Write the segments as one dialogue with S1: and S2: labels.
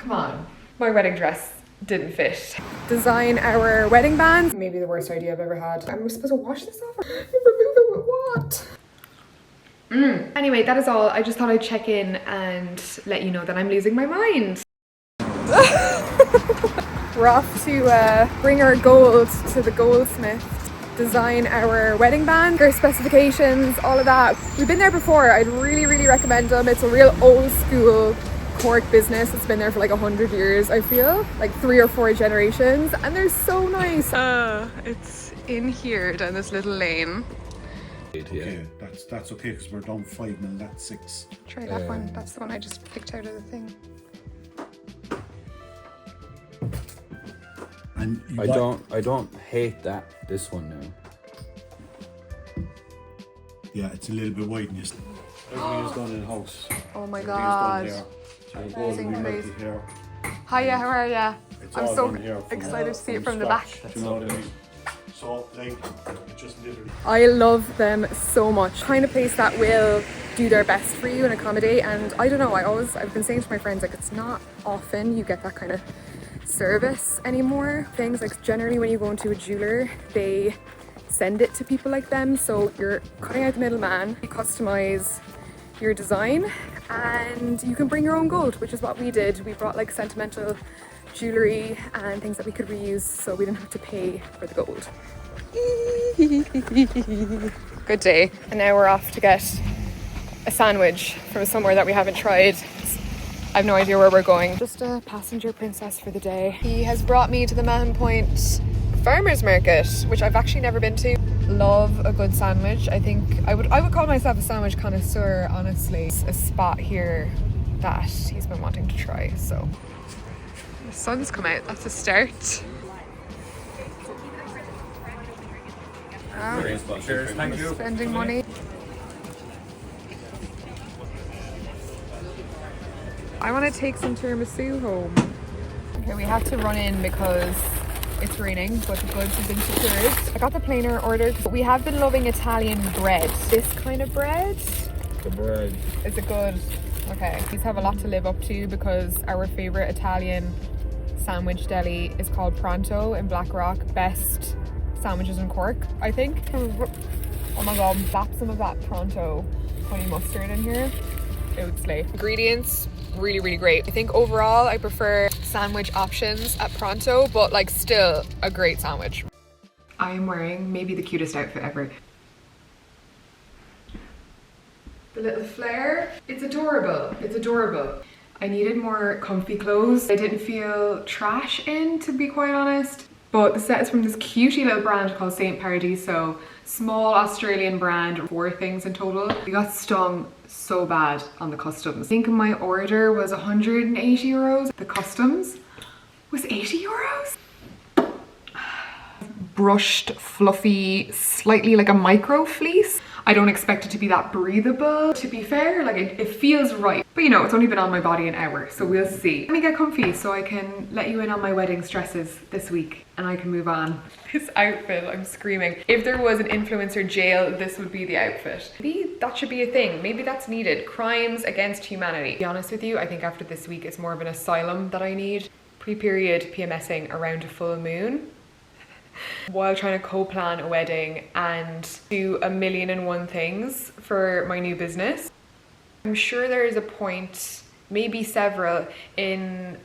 S1: Come on. My wedding dress didn't fit. Design our wedding bands. Maybe the worst idea I've ever had. Am I supposed to wash this off? Remove it with what? Anyway, that is all. I just thought I'd check in and let you know that I'm losing my mind. We're off to bring our gold to the goldsmith, design our wedding band, our specifications, all of that. We've been there before. I'd really recommend them. It's a real old school Cork business. It's been there for like 100 years, I feel, like 3 or 4 generations, and they're so nice. It's in here down this little lane.
S2: Okay, that's okay because we're down 5 and that's 6.
S1: Try that one. That's the one I just picked out of the thing.
S2: And
S3: I don't hate this one now.
S2: Yeah, it's a little bit wide and everything is done in house.
S1: Oh my god. Amazing place. Hiya, how are ya? I'm so excited to see it from the back.
S2: Do you know what I mean? So, like, it just literally...
S1: I love them so much. Kind of place that will do their best for you and accommodate. And I don't know, I've been saying to my friends, like, it's not often you get that kind of service anymore. Things like generally when you go into a jeweler, they send it to people like them. So you're cutting out the middleman, you customize your design, and you can bring your own gold, which is what we did. We brought like sentimental jewelry and things that we could reuse, so we didn't have to pay for the gold. Good day. And now we're off to get a sandwich from somewhere that we haven't tried. I have no idea where we're going. Just a passenger princess for the day. He has brought me to the Mahon Point Farmers Market, which I've actually never been to. Love a good sandwich. I think I would call myself a sandwich connoisseur, honestly. It's a spot here that he's been wanting to try, so. The sun's come out, that's a start.
S3: Cheers, thank you.
S1: Spending money. I want to take some tiramisu home. Okay, we have to run in because it's raining, but the goods have been secured. I got the plainer ordered. We have been loving Italian bread. This kind of bread.
S3: The bread.
S1: Is it good? Okay. These have a lot to live up to because our favourite Italian sandwich deli is called Pronto in Blackrock. Best sandwiches in Cork, I think. Oh my god, slap some of that Pronto honey mustard in here. It would slay. Ingredients, really great. I think overall I prefer sandwich options at Pronto, but like still a great sandwich. I am wearing maybe the cutest outfit ever. The little flare, it's adorable, it's adorable. I needed more comfy clothes. I didn't feel trash in, to be quite honest. But the set is from this cutie little brand called St. Paradiso. Small Australian brand, 4 things in total. We got stung so bad on the customs. I think my order was 180 euros. The customs was 80 euros. Brushed, fluffy, slightly like a micro fleece. I don't expect it to be that breathable, to be fair. Like it feels right. But you know, it's only been on my body an hour, so we'll see. Let me get comfy so I can let you in on my wedding stresses this week and I can move on. This outfit, I'm screaming. If there was an influencer jail, this would be the outfit. Maybe that should be a thing. Maybe that's needed. Crimes against humanity. To be honest with you, I think after this week, it's more of an asylum that I need. Pre-period PMSing around a full moon, while trying to co-plan a wedding and do 1,000,001 things for my new business. I'm sure there is a point, maybe several, in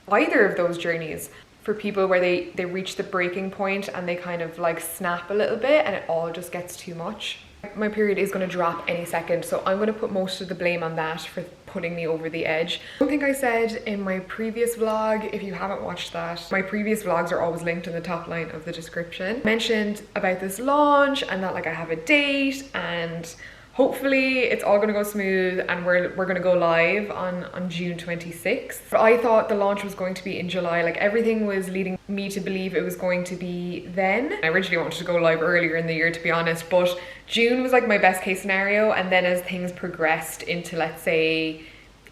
S1: either of those journeys for people where they reach the breaking point and they kind of like snap a little bit and it all just gets too much. My period is going to drop any second, so I'm going to put most of the blame on that for putting me over the edge. I don't think I said in my previous vlog, if you haven't watched that, my previous vlogs are always linked in the top line of the description. I mentioned about this launch and that like I have a date and hopefully it's all gonna go smooth and we're gonna go live on June 26th. But I thought the launch was going to be in July. Like everything was leading me to believe it was going to be then. I originally wanted to go live earlier in the year, to be honest, but June was like my best case scenario. And then as things progressed into, let's say,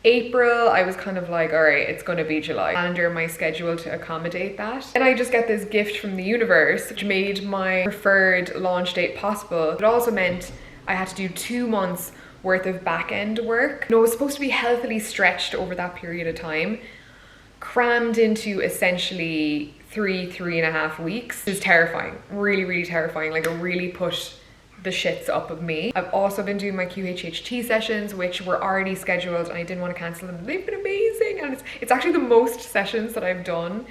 S1: April, I was kind of like, all right, it's gonna be July. Calendar my schedule to accommodate that. And I just get this gift from the universe, which made my preferred launch date possible. It also meant I had to do 2 months worth of back end work. You know, it was supposed to be healthily stretched over that period of time. crammed into essentially 3.5 weeks is terrifying. Really, really terrifying. Like, it really put the shits up of me. I've also been doing my QHHT sessions, which were already scheduled and I didn't want to cancel them. They've been amazing, and it's actually the most sessions that I've done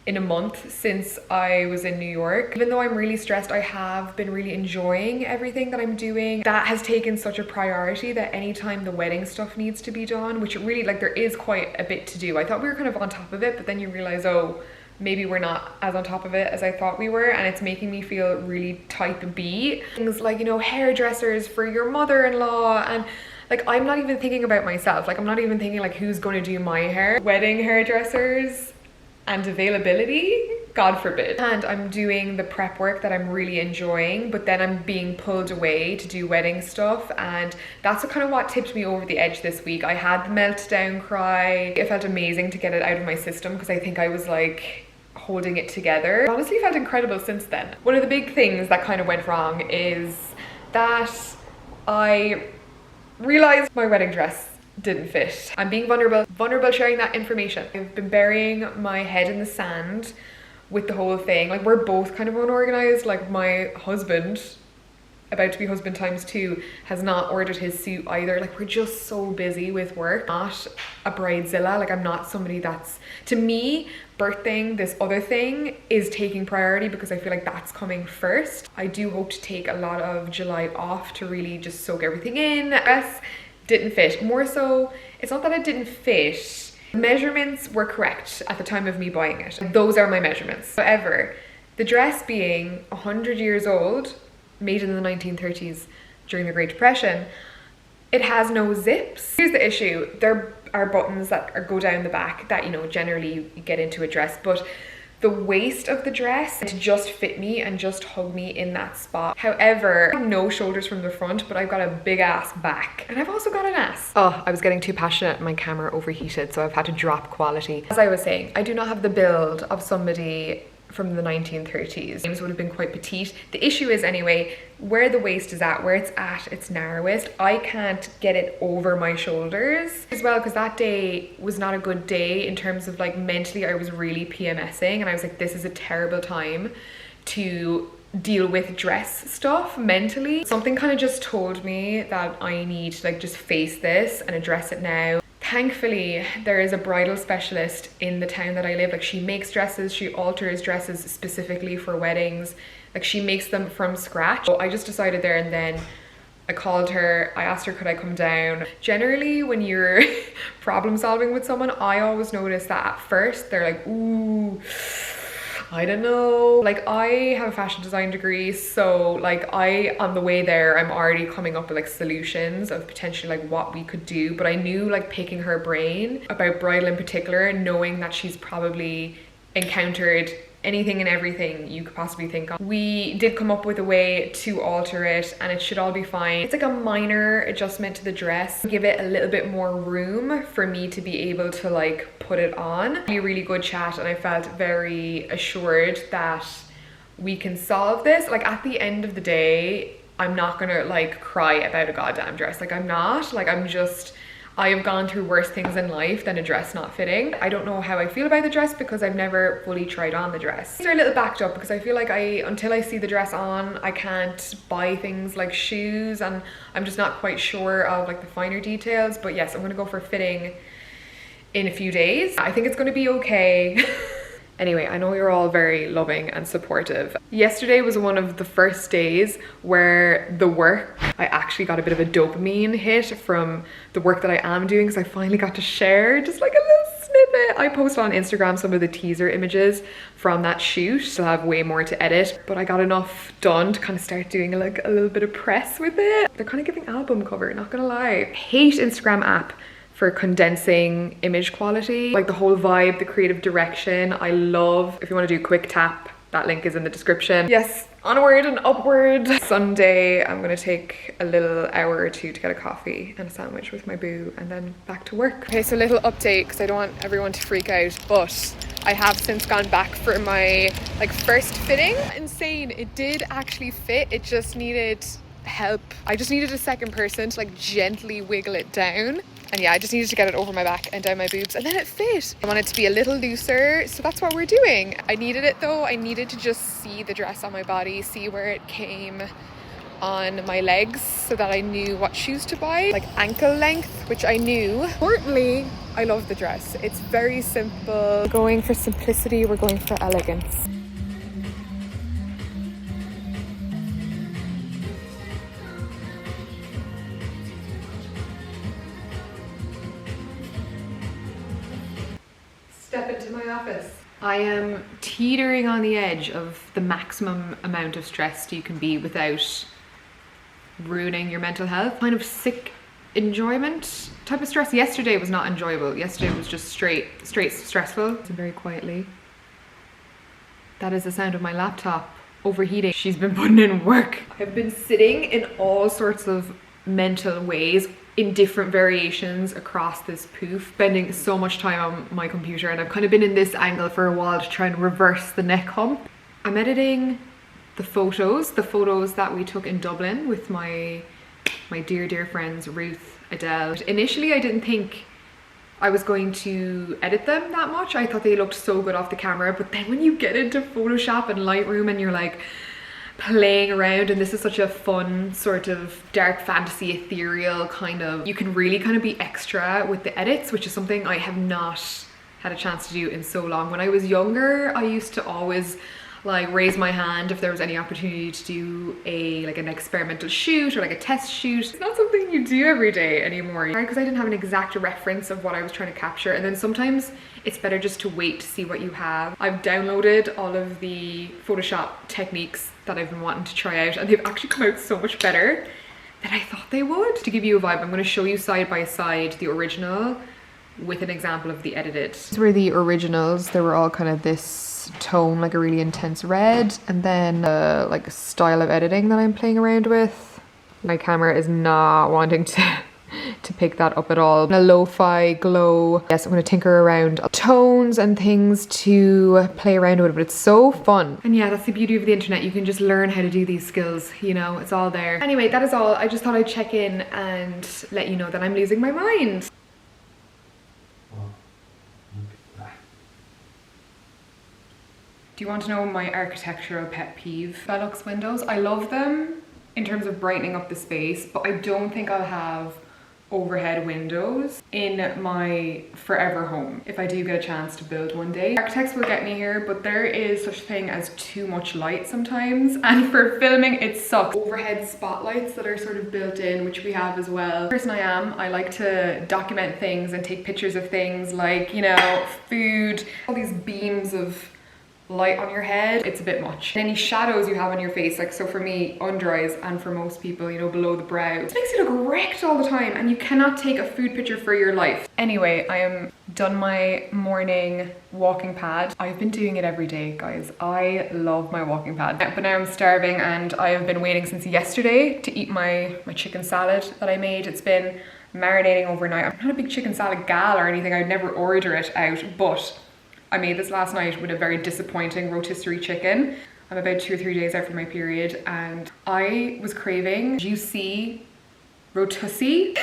S1: in a month since I was in New York. Even though I'm really stressed, I have been really enjoying everything that I'm doing. That has taken such a priority that anytime the wedding stuff needs to be done, which really, like, there is quite a bit to do. I thought we were kind of on top of it, but then you realize, oh, maybe we're not as on top of it as I thought we were, and it's making me feel really type B. Things like, you know, hairdressers for your mother-in-law, and like, I'm not even thinking about myself. Like, I'm not even thinking like who's going to do my hair. Wedding hairdressers and availability, God forbid. And I'm doing the prep work that I'm really enjoying, but then I'm being pulled away to do wedding stuff, and that's kind of what tipped me over the edge this week. I had the meltdown cry. It felt amazing to get it out of my system because I think I was like holding it together. It honestly felt incredible since then. One of the big things that kind of went wrong is that I realized my wedding dress didn't fit. I'm being vulnerable sharing that information. I've been burying my head in the sand with the whole thing. Like, we're both kind of unorganized. Like, my husband, about to be husband times 2, has not ordered his suit either. Like, we're just so busy with work. Not a bridezilla. Like, I'm not somebody that's, to me, birthing this other thing is taking priority because I feel like that's coming first. I do hope to take a lot of July off to really just soak everything in. Dress didn't fit. More so, it's not that it didn't fit. Measurements were correct at the time of me buying it. Those are my measurements. However, the dress being 100 years old, made in the 1930s during the Great Depression, it has no zips. Here's the issue. There are buttons that go down the back that, you know, generally you get into a dress, but the waist of the dress to just fit me and just hug me in that spot. However, I have no shoulders from the front, but I've got a big ass back, and I've also got an ass. Oh, I was getting too passionate and my camera overheated, so I've had to drop quality. As I was saying, I do not have the build of somebody from the 1930s. James would have been quite petite. The issue is, anyway, where the waist is at, where it's at its narrowest, I can't get it over my shoulders as well, because that day was not a good day in terms of, like, mentally I was really PMSing, and I was like, this is a terrible time to deal with dress stuff mentally. Something kind of just told me that I need to, like, just face this and address it now. Thankfully, there is a bridal specialist in the town that I live. Like, she makes dresses, she alters dresses specifically for weddings. Like, she makes them from scratch. So I just decided there and then, I called her, I asked her could I come down. Generally, when you're problem solving with someone, I always notice that at first they're like, ooh, I don't know. Like, I have a fashion design degree, so like on the way there, I'm already coming up with like solutions of potentially like what we could do. But I knew, like, picking her brain about bridal in particular, knowing that she's probably encountered anything and everything you could possibly think of. We did come up with a way to alter it, and it should all be fine. It's like a minor adjustment to the dress, give it a little bit more room for me to be able to, like, put it on. Really good chat, and I felt very assured that we can solve this. Like, at the end of the day, I'm not gonna, like, cry about a goddamn dress. Like, I'm not. Like, I have gone through worse things in life than a dress not fitting. I don't know how I feel about the dress because I've never fully tried on the dress. These are a little backed up because I feel like until I see the dress on, I can't buy things like shoes, and I'm just not quite sure of, like, the finer details. But yes, I'm gonna go for fitting in a few days. I think it's gonna be okay. Anyway, I know you're all very loving and supportive. Yesterday was one of the first days where I actually got a bit of a dopamine hit from the work that I am doing, because I finally got to share just like a little snippet. I posted on Instagram some of the teaser images from that shoot. Still have way more to edit, but I got enough done to kind of start doing like a little bit of press with it. They're kind of giving album cover, not gonna lie. I hate Instagram app for condensing image quality. Like, the whole vibe, the creative direction, I love. If you want to do quick tap, that link is in the description. Yes, onward and upward. Sunday, I'm gonna take a little hour or two to get a coffee and a sandwich with my boo, and then back to work. Okay, so little update, because I don't want everyone to freak out, but I have since gone back for my, like, first fitting. Insane, it did actually fit. It just needed help. I just needed a second person to, like, gently wiggle it down And yeah, I just needed to get it over my back and down my boobs, and then it fit. I want it to be a little looser, so that's what we're doing. I needed it though. I needed to just see the dress on my body, see where it came on my legs, so that I knew what shoes to buy, like ankle length, which I knew. Importantly, I love the dress. It's very simple. We're going for simplicity, we're going for elegance. Step into my office. I am teetering on the edge of the maximum amount of stressed you can be without ruining your mental health. Kind of sick enjoyment type of stress. Yesterday was not enjoyable. Yesterday was just straight stressful. Very quietly. That is the sound of my laptop overheating. She's been putting in work. I've been sitting in all sorts of mental ways in different variations across this poof, spending so much time on my computer, and I've kind of been in this angle for a while to try and reverse the neck hump. I'm editing the photos that we took in Dublin with my dear friends Ruth, Adele. Initially I didn't think I was going to edit them that much. I thought they looked so good off the camera, but then when you get into Photoshop and Lightroom and you're like playing around, and this is such a fun sort of dark fantasy ethereal kind of, you can really kind of be extra with the edits, which is something I have not had a chance to do in so long. When I was younger, I used to always like raise my hand if there was any opportunity to do an experimental shoot or like a test shoot. It's not something you do every day anymore, because I didn't have an exact reference of what I was trying to capture, and then sometimes it's better just to wait to see what you have. I've downloaded all of the Photoshop techniques that I've been wanting to try out, and they've actually come out so much better than I thought they would. To give you a vibe, I'm going to show you side by side the original with an example of the edited. These were the originals. They were all kind of this tone, like a really intense red, and then like a style of editing that I'm playing around with. My camera is not wanting to pick that up at all. A lo-fi glow. Yes, I'm going to tinker around tones and things to play around with, but it's so fun. And yeah, that's the beauty of the internet. You can just learn how to do these skills, you know, it's all there. Anyway, that is all. I just thought I'd check in and let you know that I'm losing my mind. Do you want to know my architectural pet peeve? Velux windows. I love them in terms of brightening up the space, but I don't think I'll have overhead windows in my forever home if I do get a chance to build one day. Architects will get me here, but there is such a thing as too much light sometimes, and for filming it sucks. Overhead spotlights that are sort of built in, which we have as well. The person I am, I like to document things and take pictures of things like, you know, food, all these beams of light on your head. It's a bit much. Any shadows you have on your face, like so for me under eyes, and for most people, you know, below the brow, it makes you look wrecked all the time, and you cannot take a food picture for your life. Anyway, I am done my morning walking pad. I've been doing it every day, guys. I love my walking pad, but now I'm starving, and I have been waiting since yesterday to eat my chicken salad that I made. It's been marinating overnight. I'm not a big chicken salad gal or anything. I would never order it out, but I made this last night with a very disappointing rotisserie chicken. I'm about 2 or 3 days after my period, and I was craving juicy rotisserie.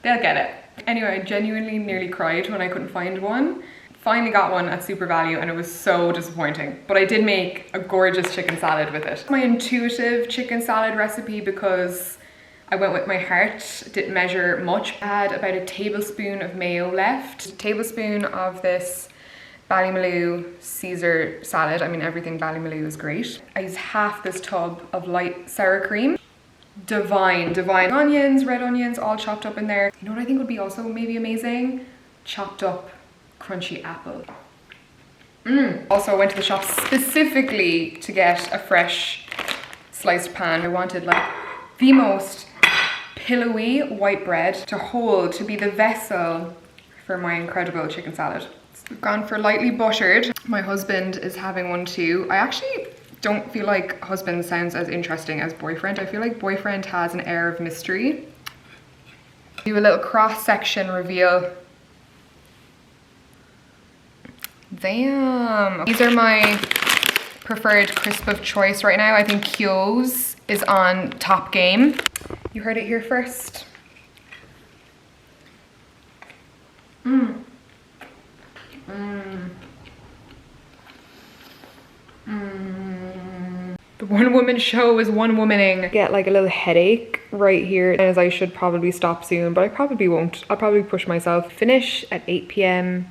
S1: They'll get it. Anyway, I genuinely nearly cried when I couldn't find one. Finally got one at Super Value, and it was so disappointing. But I did make a gorgeous chicken salad with it. My intuitive chicken salad recipe, because I went with my heart, didn't measure much. I had about a tablespoon of mayo left, a tablespoon of this Ballymaloe Caesar salad. I mean, everything Ballymaloe is great. I used half this tub of light sour cream. Divine. Onions, red onions, all chopped up in there. You know what I think would be also maybe amazing? Chopped up crunchy apple. Also, I went to the shop specifically to get a fresh sliced pan. I wanted like the most pillowy white bread to hold, to be the vessel for my incredible chicken salad. We've gone for lightly buttered. My husband is having one too. I actually don't feel like husband sounds as interesting as boyfriend. I feel like boyfriend has an air of mystery. Do a little cross-section reveal. Damn. These are my preferred crisp of choice right now. I think Kyo's is on top game. You heard it here first. The one woman show is one womaning. Get like a little headache right here, as I should probably stop soon, but I probably won't. I'll probably push myself. Finish at 8 p.m.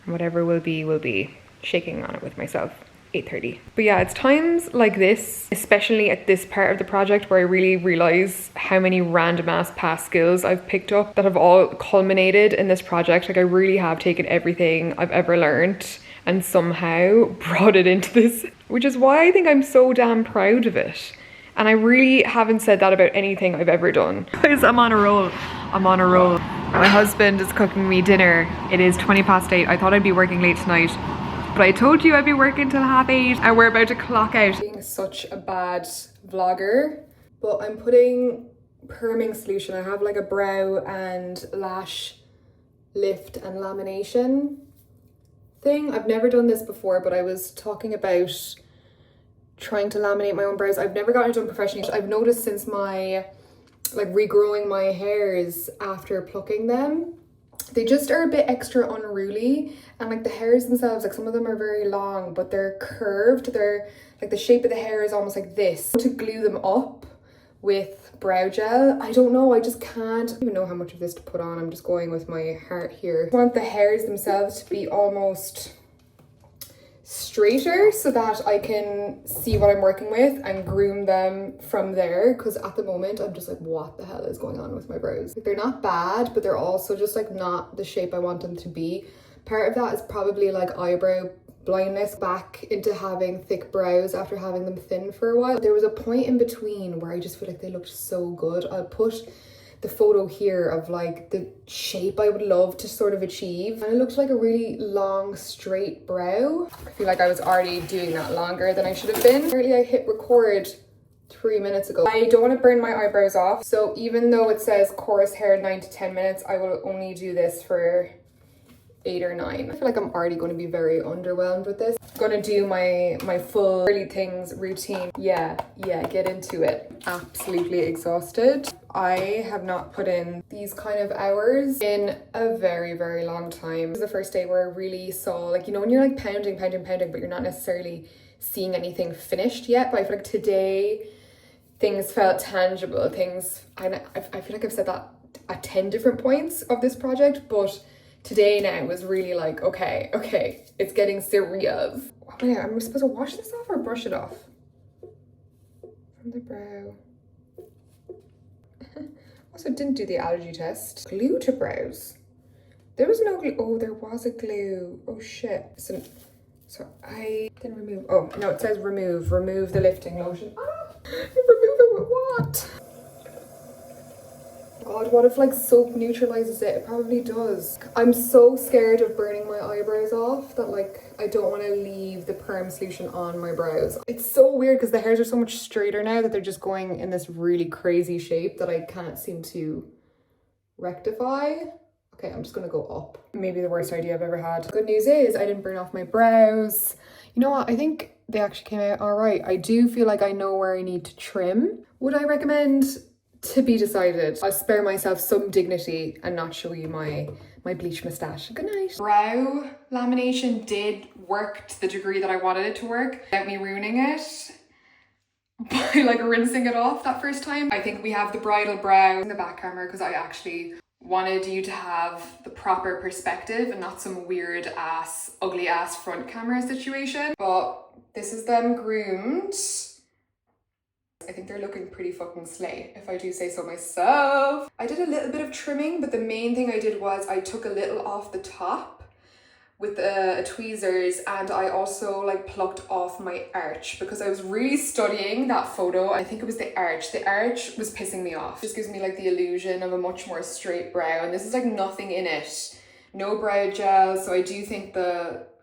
S1: and whatever will be. Shaking on it with myself. 8:30. But yeah, it's times like this, especially at this part of the project, where I really realize how many random ass past skills I've picked up that have all culminated in this project. Like I really have taken everything I've ever learned and somehow brought it into this, which is why I think I'm so damn proud of it. And I really haven't said that about anything I've ever done. Guys, I'm on a roll. I'm on a roll. My husband is cooking me dinner. It is 8:20. I thought I'd be working late tonight, but I told you I'd be working till 8:30 and we're about to clock out. Being such a bad vlogger, but I'm putting perming solution. I have like a brow and lash lift and lamination thing. I've never done this before, but I was talking about trying to laminate my own brows. I've never gotten it done professionally. I've noticed since my regrowing my hairs after plucking them, they just are a bit extra unruly, and like the hairs themselves, like some of them are very long but they're curved. They're like, the shape of the hair is almost like this. To glue them up with brow gel, I don't know, I just can't. I don't even know how much of this to put on. I'm just going with my heart here. I want the hairs themselves to be almost straighter so that I can see what I'm working with and groom them from there, because at the moment I'm just like, what the hell is going on with my brows? Like, they're not bad, but they're also just like not the shape I want them to be. Part of that is probably like eyebrow blindness, back into having thick brows after having them thin for a while. There was a point in between where I just feel like they looked so good. I'll put the photo here of like the shape I would love to sort of achieve, and it looks like a really long straight brow. I feel like I was already doing that longer than I should have been. Apparently I hit record 3 minutes ago. I don't want to burn my eyebrows off, so even though it says coarse hair 9 to 10 minutes, I will only do this for 8 or 9. I feel like I'm already going to be very underwhelmed with this. I'm going to do my full early things routine. Yeah, get into it. Absolutely exhausted. I have not put in these kind of hours in a very, very long time. This is the first day where I really saw, like, you know, when you're like pounding, but you're not necessarily seeing anything finished yet. But I feel like today things felt tangible. Things, I feel like I've said that at 10 different points of this project, but today now was really like, okay, it's getting serious. Oh, yeah, am I supposed to wash this off or brush it off? From the brow. Also didn't do the allergy test. Glue to brows. There was no glue. Oh, there was a glue. Oh shit. So I didn't remove. Oh no, it says remove. Remove the lifting lotion. Ah, remove it with what? God, what if like soap neutralizes it? It probably does. I'm so scared of burning my eyebrows off that like I don't want to leave the perm solution on my brows. It's so weird because the hairs are so much straighter now that they're just going in this really crazy shape that I can't seem to rectify. Okay, I'm just gonna go up. Maybe the worst idea I've ever had. Good news is I didn't burn off my brows. You know what? I think they actually came out all right. I do feel like I know where I need to trim. Would I recommend? To be decided. I'll spare myself some dignity and not show you my bleach moustache. Good night. Brow lamination did work to the degree that I wanted it to work without me ruining it by like rinsing it off that first time. I think we have the bridal brow in the back camera because I actually wanted you to have the proper perspective and not some weird ass, ugly ass front camera situation. But this is them groomed. I think they're looking pretty fucking slay, if I do say so myself. I did a little bit of trimming, but the main thing I did was I took a little off the top with tweezers, and I also like plucked off my arch because I was really studying that photo. I think it was the arch. The arch was pissing me off. It just gives me like the illusion of a much more straight brow, and this is like nothing in it. No brow gel, so I do think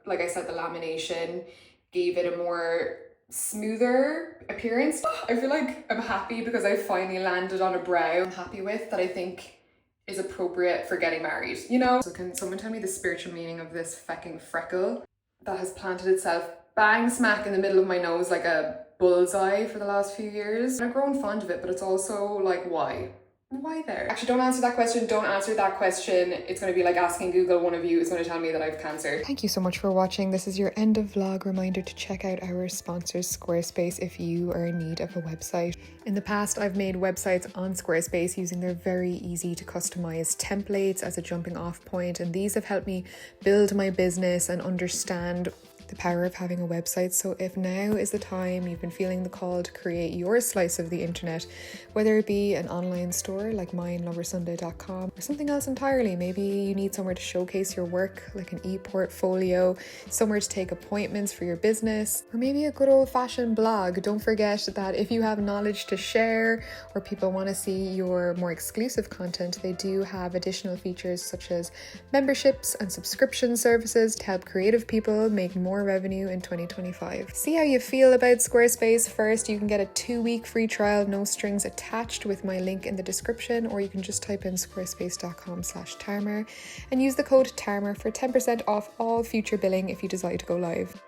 S1: like I said, the lamination gave it a more smoother appearance. I feel like I'm happy because I finally landed on a brow I'm happy with, that I think is appropriate for getting married, you know? So can someone tell me the spiritual meaning of this fucking freckle that has planted itself bang smack in the middle of my nose like a bullseye for the last few years? I've grown fond of it, but it's also like, why? Why there? Actually, don't answer that question. Don't answer that question. It's going to be like asking Google. One of you is going to tell me that I have cancer. Thank you so much for watching. This is your end of vlog reminder to check out our sponsors, Squarespace, if you are in need of a website. In the past, I've made websites on Squarespace using their very easy to customize templates as a jumping off point. And these have helped me build my business and understand the power of having a website. So if now is the time you've been feeling the call to create your slice of the internet, whether it be an online store like mine, loversunday.com, or something else entirely, maybe you need somewhere to showcase your work like an e-portfolio, somewhere to take appointments for your business, or maybe a good old-fashioned blog. Don't forget that if you have knowledge to share or people want to see your more exclusive content, they do have additional features such as memberships and subscription services to help creative people make more revenue in 2025. See how you feel about Squarespace first. You can get a 2-week free trial, no strings attached, with my link in the description, or you can just type in squarespace.com/Tarmer and use the code Tarmer for 10% off all future billing if you decide to go live.